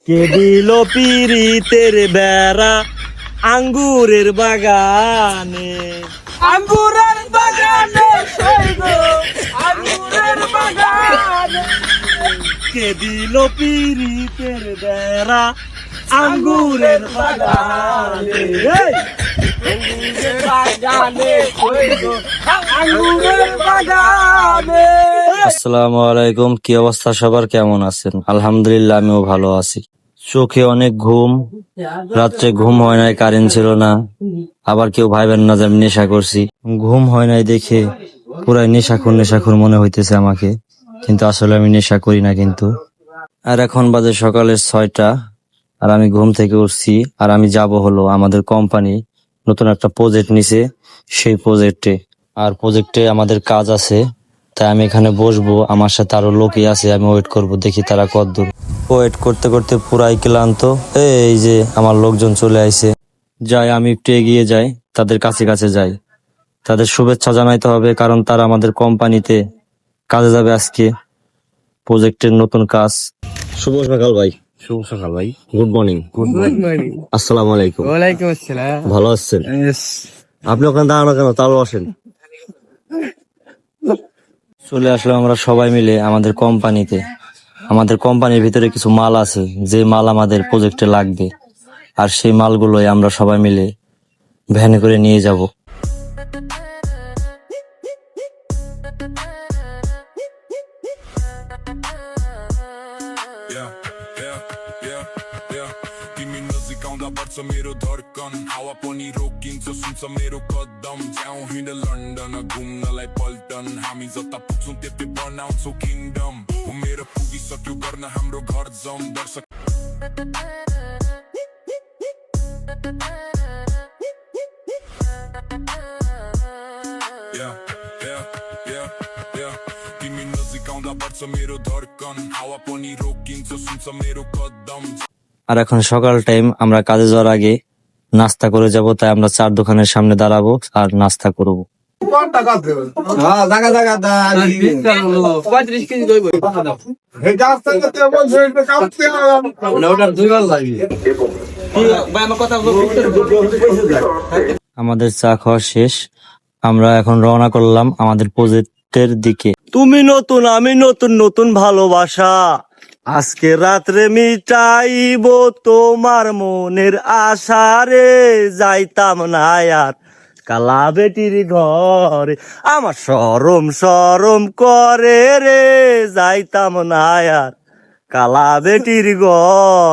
কে দিল পিরিতের বেড়া আঙ্গুরের বাগানে, আঙ্গুরের বাগানে সইব আঙ্গুরের বাগানে কে দিল পিরিতের বেড়া আঙ্গুরের বাগানে। এই! আঙ্গুরের বাগানে সইব আঙ্গুরের বাগানে। আসসালামু আলাইকুম, কি অবস্থা সবার, কেমন আছেন? আলহামদুলিল্লাহ, আমিও ভালো আছি। চোখে অনেক ঘুম, রাত্রে ঘুম হয় নাই, কারেন্ট ছিল না। আবার কেউ ভাইবেন না যে আমি নেশা করছি। ঘুম হয় নাই দেখে পুরাই নেশাখোর মনে হইতেছে আমাকে, কিন্তু আসলে আমি নেশা করি না কিন্তু। আর এখন বাজে সকালের 6টা, আর আমি ঘুম থেকে উঠছি, আর আমি যাব হলো আমাদের কোম্পানি নতুন একটা প্রজেক্ট নিছে, সেই প্রজেক্টে আমাদের কাজ আছে। তাই আমি এখানে বসবো, আমার সাথে আরো লোকই আছে, আমি ওয়েট করব, দেখি তারা কতদূর। ওয়েট করতে করতে পুরাই ক্লান্ত। এই যে আমার লোকজন চলে আইছে, যাই আমি একটু এগিয়ে যাই, তাদের কাছে কাছে যাই, তাদের শুভেচ্ছা জানাইতে হবে, কারণ তারা আমাদের কোম্পানিতে কাজে যাবে আজকে, প্রজেক্টের নতুন কাজ। শুভ সকাল ভাই। শুভ সকাল ভাই। Good morning. Good morning. আসসালামু আলাইকুম। ওয়ালাইকুম আসসালাম। ভালো আছেন? আপনি ওখানে দাঁড়ানো কেন, তাহলে আসেন। চলে আসলাম আমরা সবাই মিলে আমাদের কোম্পানিতে। আমাদের কোম্পানির ভিতরে কিছু মাল আছে, যে মাল আমাদের প্রজেক্টে লাগবে, আর সেই মালগুলোই আমরা সবাই মিলে ভ্যানে করে নিয়ে যাব। तिमी नजिक आउँदा बढ्छ मेरो धड्कन, हावा पनि रोकिन्छ सुन्छ मेरो कदम। जाउँ हिँड लन्डन घुम्नलाई पल्टन, हामी जता पुग्छौँ त्यतै बनाउँछौ किङडम। मेरो पुगिसक्यो गर्न हाम्रो घर जम दर्शक। तिमी नजिक आउँदा बढ्छ मेरो धड्कन, हावा पनि रोकिन्छ सुन्छ मेरो कदम। আর এখন সকাল টাইম, আমরা কাজে যাওয়ার আগে নাস্তা করে যাব, তাই আমরা 4 দোকানের সামনে দাঁড়াবো আর নাস্তা করব। 35 কেজি দইব। আমাদের চা খাওয়া শেষ, আমরা এখন রওনা করলাম আমাদের প্রজেক্টের দিকে। তুমি নতুন আমি নতুন, নতুন ভালোবাসা আজকে রাত্রে মিটাইব তোমার মনের আশা রে। যাইতাম না আর কালা বেটির ঘরে, আমার শরম করে রে। যাইতাম না আর কালা বেটির ঘর।